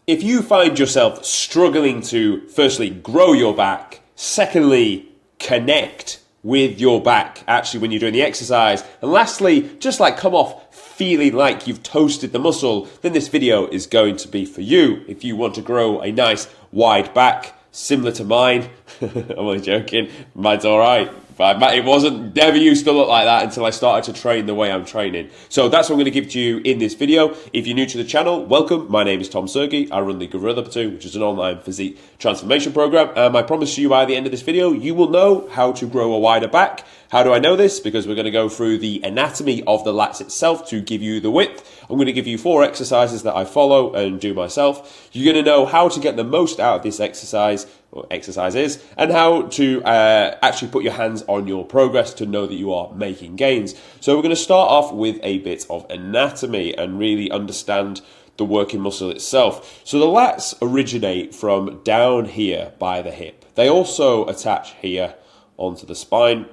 if you find yourself struggling to, firstly, grow your back, secondly, connect with your back actually when you're doing the exercise, and lastly, just like come off feeling like you've toasted the muscle, then this video is going to be for you. If you want to grow a nice wide back, similar to mine, I'm only joking, mine's alright. But it wasn't, never used to look like that until I started to train the way I'm training. So that's what I'm going to give to you in this video. If you're new to the channel, welcome. My name is Tom Sergey. I run the Gorilla Platoon, which is an online physique transformation program. I promise you by the end of this video, you will know how to grow a wider back. How do I know this? Because we're going to go through the anatomy of the lats itself to give you the width. I'm going to give you 4 exercises that I follow and do myself. You're going to know how to get the most out of this exercise, or exercises, and how to actually put your hands on your progress to know that you are making gains. So we're going to start off with a bit of anatomy and really understand the working muscle itself. So the lats originate from down here by the hip. They also attach here onto the spine,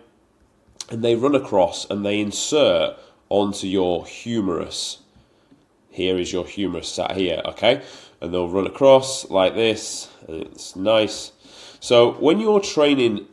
and they run across and they insert onto your humerus. Here is your humerus sat here, okay? And they'll run across like this, and it's nice. So when you're training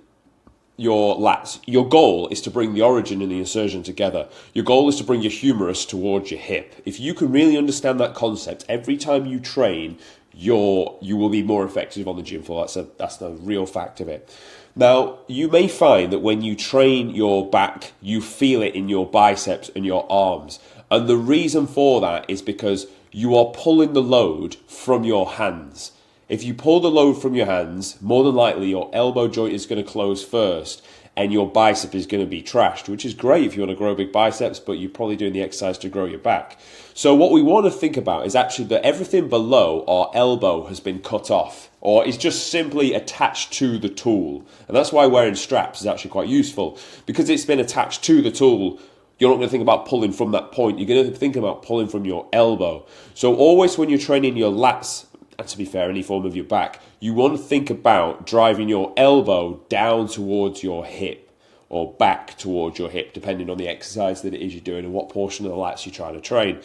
your lats, your goal is to bring the origin and the insertion together. Your goal is to bring your humerus towards your hip. If you can really understand that concept, every time you train, you will be more effective on the gym floor. That's the real fact of it. Now, you may find that when you train your back, you feel it in your biceps and your arms. And the reason for that is because you are pulling the load from your hands. If you pull the load from your hands, more than likely your elbow joint is going to close first and your bicep is going to be trashed, which is great if you want to grow big biceps, but you're probably doing the exercise to grow your back. So what we want to think about is actually that everything below our elbow has been cut off, or is just simply attached to the tool. And that's why wearing straps is actually quite useful, because it's been attached to the tool. You're not going to think about pulling from that point. You're going to think about pulling from your elbow. So always when you're training your lats, and to be fair, any form of your back, you want to think about driving your elbow down towards your hip or back towards your hip, depending on the exercise that it is you're doing and what portion of the lats you're trying to train.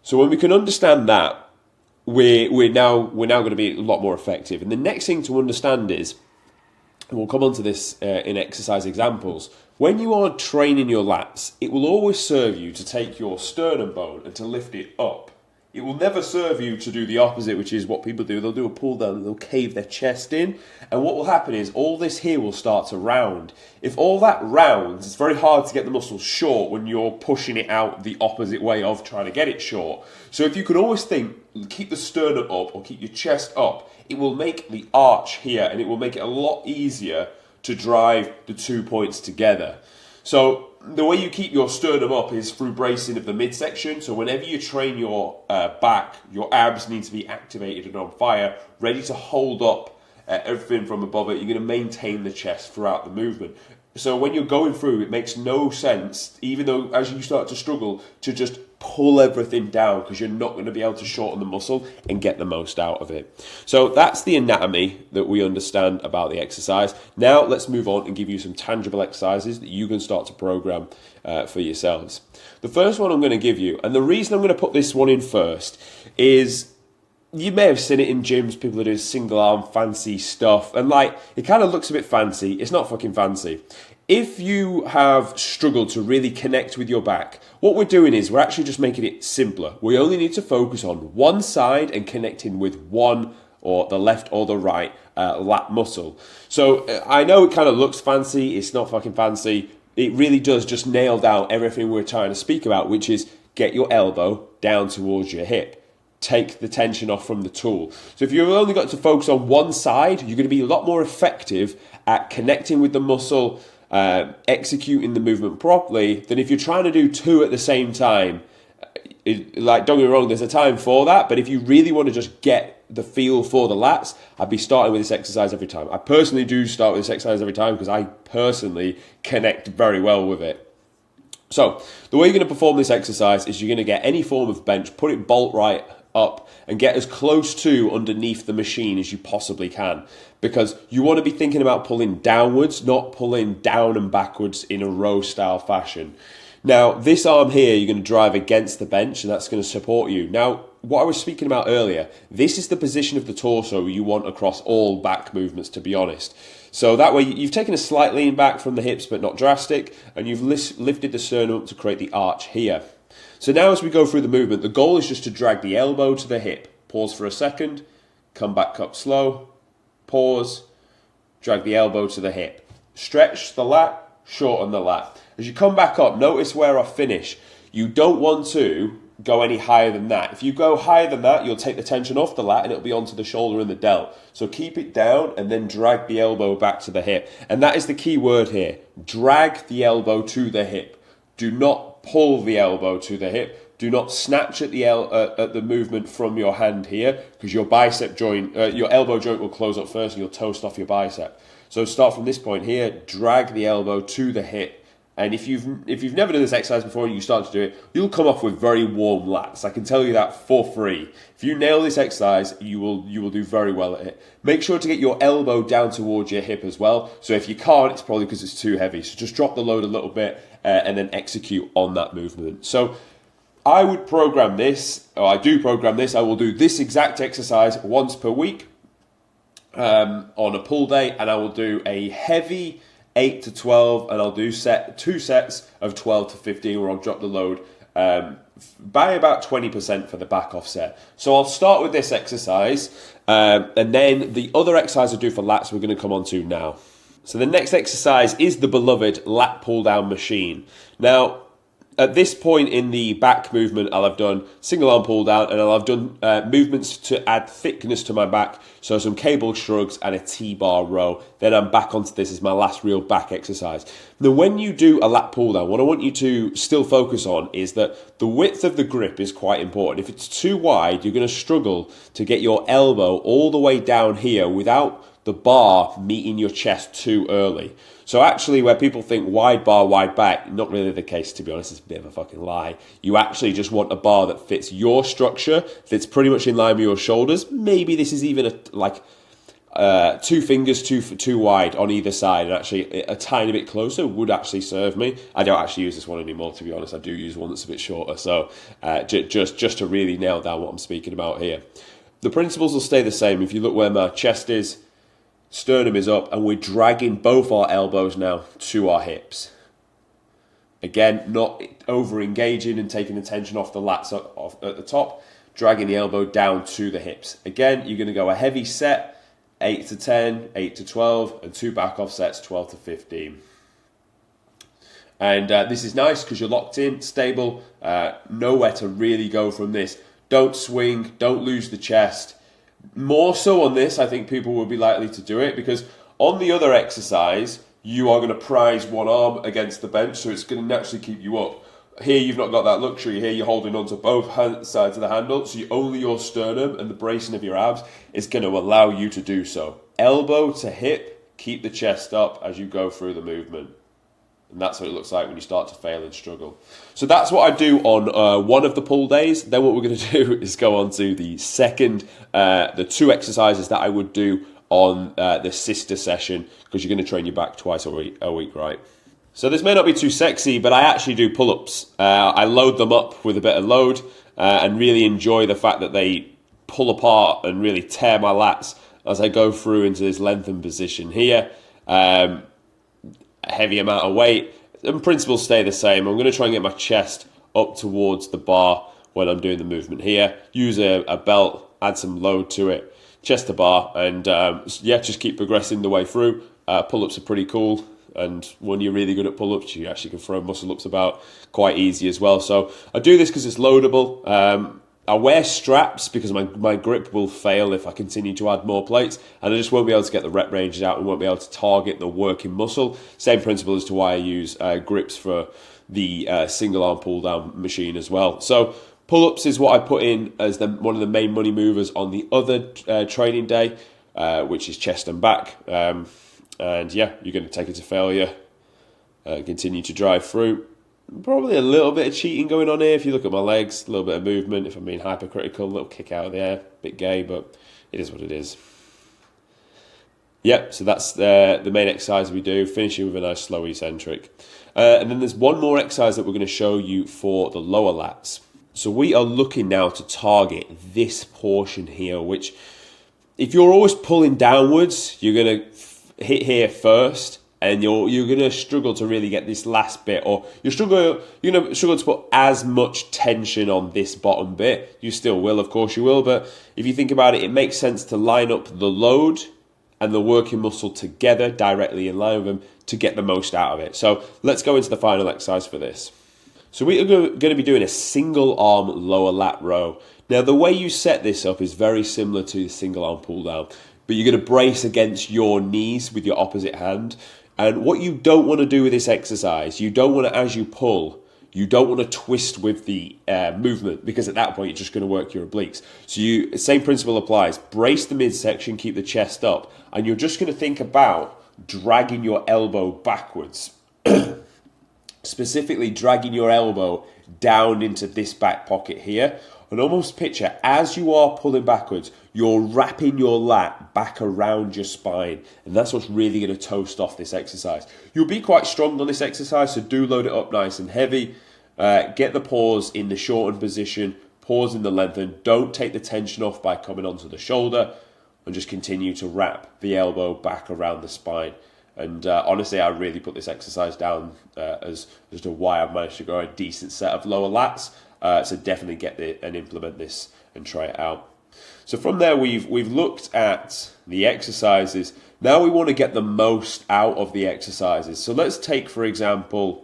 So when we can understand that, we're now going to be a lot more effective. And the next thing to understand is, and we'll come on to this in exercise examples, when you are training your lats, it will always serve you to take your sternum bone and to lift it up. It will never serve you to do the opposite, which is what people do. They'll do a pull down and they'll cave their chest in. And what will happen is all this here will start to round. If all that rounds, it's very hard to get the muscle short when you're pushing it out the opposite way of trying to get it short. So if you can always think, keep the sternum up or keep your chest up, it will make the arch here and it will make it a lot easier to drive the 2 points together. So the way you keep your sternum up is through bracing of the midsection. So whenever you train your back, your abs need to be activated and on fire, ready to hold up everything from above it. You're going to maintain the chest throughout the movement. So when you're going through, it makes no sense, even though as you start to struggle, to just pull everything down, because you're not going to be able to shorten the muscle and get the most out of it. So that's the anatomy that we understand about the exercise. Now let's move on and give you some tangible exercises that you can start to program for yourselves. The first one I'm going to give you, and the reason I'm going to put this one in first, is you may have seen it in gyms. People are doing single arm fancy stuff, and like, it kind of looks a bit fancy. It's not fucking fancy. If you have struggled to really connect with your back, what we're doing is we're actually just making it simpler. We only need to focus on one side and connecting with one, or the left or the right lat muscle. So I know it kind of looks fancy. It's not fucking fancy. It really does just nail down everything we're trying to speak about, which is get your elbow down towards your hip. Take the tension off from the tool. So if you've only got to focus on one side, you're going to be a lot more effective at connecting with the muscle, executing the movement properly, than if you're trying to do 2 at the same time. Like, don't get me wrong, there's a time for that, but if you really want to just get the feel for the lats, I'd be starting with this exercise every time. I personally do start with this exercise every time because I personally connect very well with it. So the way you're going to perform this exercise is you're going to get any form of bench, put it bolt right up, and get as close to underneath the machine as you possibly can, because you want to be thinking about pulling downwards, not pulling down and backwards in a row style fashion. Now this arm here, you're going to drive against the bench, and that's going to support you. Now what I was speaking about earlier, this is the position of the torso you want across all back movements, to be honest. So that way you've taken a slight lean back from the hips, but not drastic, and you've lifted the sternum up to create the arch here. So now as we go through the movement, the goal is just to drag the elbow to the hip. Pause for a second, come back up slow, pause, drag the elbow to the hip. Stretch the lat, shorten the lat. As you come back up, notice where I finish. You don't want to go any higher than that. If you go higher than that, you'll take the tension off the lat and it'll be onto the shoulder and the delt. So keep it down and then drag the elbow back to the hip. And that is the key word here. Drag the elbow to the hip. Do not pull the elbow to the hip. Do not snatch at the movement from your hand here, because your bicep joint, your elbow joint will close up first and you'll toast off your bicep. So start from this point here, drag the elbow to the hip. And if you've never done this exercise before and you start to do it, you'll come off with very warm lats. I can tell you that for free. If you nail this exercise, you will do very well at it. Make sure to get your elbow down towards your hip as well. So if you can't, it's probably because it's too heavy. So just drop the load a little bit and then execute on that movement. So I would program this, or I do program this. I will do this exact exercise once per week on a pull day, and I will do a heavy 8 to 12, and I'll do two sets of 12 to 15 where I'll drop the load by about 20% for the back offset. So I'll start with this exercise, and then the other exercise I do for lats we're going to come on to now. So the next exercise is the beloved lat pull down machine. Now, at this point in the back movement, I'll have done single arm pull down, and I'll have done movements to add thickness to my back. So some cable shrugs and a T-bar row. Then I'm back onto this as my last real back exercise. Now, when you do a lat pull down, what I want you to still focus on is that the width of the grip is quite important. If it's too wide, you're going to struggle to get your elbow all the way down here without the bar meeting your chest too early. So actually, where people think wide bar, wide back, not really the case, to be honest. It's a bit of a fucking lie. You actually just want a bar that fits your structure, that's pretty much in line with your shoulders. Maybe this is even two fingers too wide on either side, and actually a tiny bit closer would actually serve me. I don't actually use this one anymore, to be honest. I do use one that's a bit shorter. So just to really nail down what I'm speaking about here. The principles will stay the same. If you look where my chest is, sternum is up, and we're dragging both our elbows now to our hips. Again, not over-engaging and taking the tension off the lats off at the top, dragging the elbow down to the hips. Again, you're going to go a heavy set, 8 to 10, 8 to 12, and two back offsets, 12 to 15. And this is nice because you're locked in, stable, nowhere to really go from this. Don't swing, don't lose the chest. More so on this, I think people will be likely to do it, because on the other exercise, you are going to prise one arm against the bench, so it's going to naturally keep you up. Here, you've not got that luxury. Here, you're holding onto both sides of the handle, so only your sternum and the bracing of your abs is going to allow you to do so. Elbow to hip, keep the chest up as you go through the movement. And that's what it looks like when you start to fail and struggle. So that's what I do on one of the pull days. Then what we're going to do is go on to the second, the two exercises that I would do on the sister session, because you're going to train your back twice a week, right? So this may not be too sexy, but I actually do pull-ups. I load them up with a bit of load and really enjoy the fact that they pull apart and really tear my lats as I go through into this lengthened position here. A heavy amount of weight, and principles stay the same. I'm going to try and get my chest up towards the bar when I'm doing the movement here. Use a belt, add some load to it, chest to bar, and just keep progressing the way through. Pull-ups are pretty cool, and when you're really good at pull-ups, you actually can throw muscle-ups about quite easy as well. So I do this because it's loadable. I wear straps because my grip will fail if I continue to add more plates, and I just won't be able to get the rep ranges out and won't be able to target the working muscle. Same principle as to why I use grips for the single arm pull down machine as well. So pull-ups is what I put in as one of the main money movers on the other training day, which is chest and back. And yeah, you're going to take it to failure, continue to drive through. Probably a little bit of cheating going on here if you look at my legs, a little bit of movement. If I'm being hypercritical, a little kick out of the air, a bit gay, but it is what it is. Yep, so that's the main exercise we do, finishing with a nice slow eccentric. And then there's one more exercise that we're going to show you for the lower lats. So we are looking now to target this portion here, which if you're always pulling downwards, you're going to hit here first, and you're going to struggle to really get this last bit, or you're going to struggle to put as much tension on this bottom bit. You still will, of course you will, but if you think about it, it makes sense to line up the load and the working muscle together, directly in line with them, to get the most out of it. So let's go into the final exercise for this. So we are going to be doing a single arm lower lat row. Now the way you set this up is very similar to the single arm pull down, but you're going to brace against your knees with your opposite hand. And what you don't want to do with this exercise, you don't want to, as you pull, you don't want to twist with the movement, because at that point you're just going to work your obliques. So same principle applies. Brace the midsection, keep the chest up, and you're just going to think about dragging your elbow backwards. Specifically dragging your elbow down into this back pocket here, and almost picture as you are pulling backwards, you're wrapping your lat back around your spine, and that's what's really going to toast off this exercise. You'll be quite strong on this exercise, so do load it up nice and heavy. Get the pause in the shortened position, pause in the lengthen. Don't take the tension off by coming onto the shoulder, and just continue to wrap the elbow back around the spine. And honestly, I really put this exercise down as to why I've managed to grow a decent set of lower lats. So definitely get and implement this and try it out. So from there, we've looked at the exercises. Now we want to get the most out of the exercises. So let's take, for example,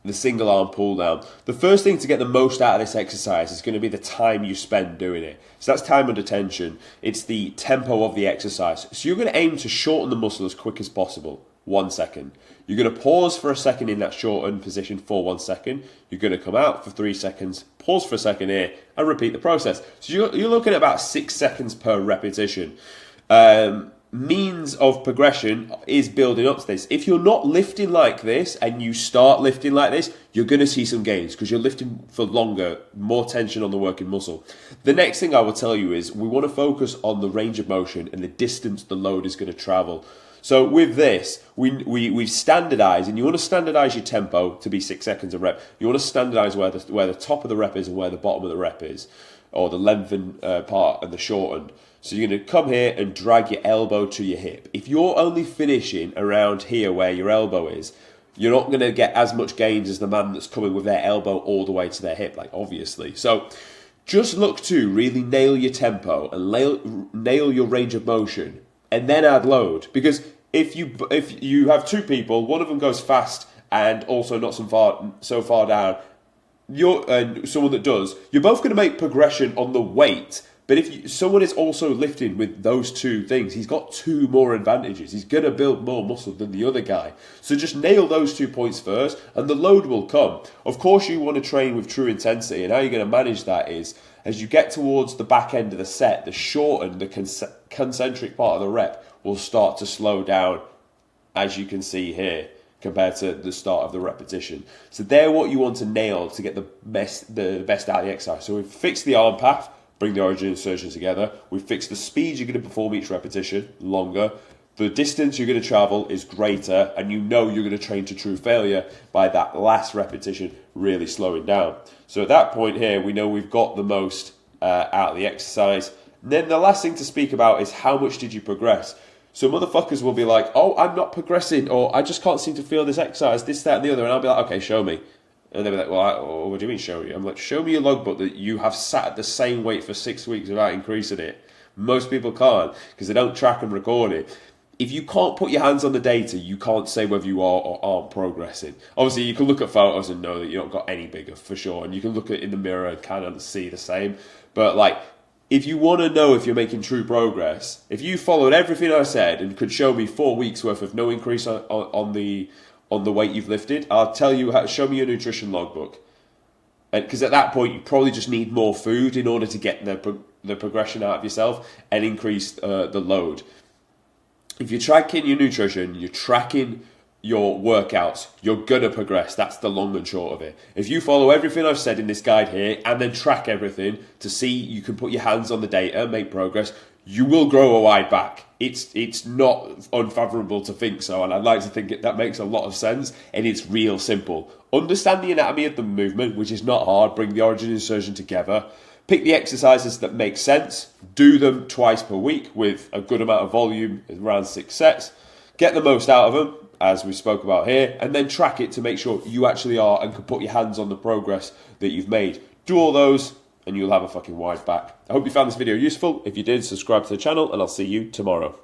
the single arm pull down. The first thing to get the most out of this exercise is going to be the time you spend doing it. So that's time under tension. It's the tempo of the exercise. So you're going to aim to shorten the muscle as quick as possible. 1 second. You're going to pause for a second in that shortened position for 1 second. You're going to come out for 3 seconds, pause for a second here, and repeat the process. So you're looking at about 6 seconds per repetition. Means of progression is building up to this. If you're not lifting like this and you start lifting like this, you're going to see some gains because you're lifting for longer, more tension on the working muscle. The next thing I will tell you is we want to focus on the range of motion and the distance the load is going to travel. So with this, we've standardized, and you want to standardize your tempo to be 6 seconds a rep. You want to standardize where the top of the rep is and where the bottom of the rep is, or the lengthened part and the shortened. So you're going to come here and drag your elbow to your hip. If you're only finishing around here where your elbow is, you're not going to get as much gains as the man that's coming with their elbow all the way to their hip, like obviously. So just look to really nail your tempo and nail your range of motion, and then add load. Because if you have two people, one of them goes fast and also not so far down, and someone that does, you're both going to make progression on the weight. But if someone is also lifting with those two things, he's got two more advantages. He's going to build more muscle than the other guy. So just nail those 2 points first, and the load will come. Of course, you want to train with true intensity, and how you're going to manage that is, as you get towards the back end of the set, the shortened, the concentric part of the rep will start to slow down, as you can see here, compared to the start of the repetition. So they're what you want to nail to get the best out of the exercise. So we've fixed the arm path, bring the origin and insertion together. We've fixed the speed you're going to perform each repetition, longer. The distance you're going to travel is greater, and you know you're going to train to true failure by that last repetition really slowing down. So at that point here, we know we've got the most out of the exercise. And then the last thing to speak about is how much did you progress? So motherfuckers will be like, oh, I'm not progressing, or I just can't seem to feel this exercise, this, that, and the other. And I'll be like, okay, show me. And they'll be like, well, what do you mean show you? I'm like, show me your logbook that you have sat at the same weight for 6 weeks without increasing it. Most people can't because they don't track and record it. If you can't put your hands on the data, you can't say whether you are or aren't progressing. Obviously, you can look at photos and know that you don't got any bigger for sure. And you can look at it in the mirror and kind of see the same. But like, if you want to know if you're making true progress, if you followed everything I said and could show me 4 weeks worth of no increase on the weight you've lifted, I'll tell you show me your nutrition logbook. Because at that point, you probably just need more food in order to get the progression out of yourself and increase the load. If you're tracking your nutrition, you're tracking your workouts, you're gonna progress. That's the long and short of it. If you follow everything I've said in this guide here and then track everything to see you can put your hands on the data, make progress, you will grow a wide back. It's not unfathomable to think so, and I'd like to think that makes a lot of sense, and it's real simple. Understand the anatomy of the movement, which is not hard. Bring the origin and insertion together. Pick the exercises that make sense. Do them twice per week with a good amount of volume, around 6 sets. Get the most out of them, as we spoke about here, and then track it to make sure you actually are and can put your hands on the progress that you've made. Do all those and you'll have a fucking wide back. I hope you found this video useful. If you did, subscribe to the channel and I'll see you tomorrow.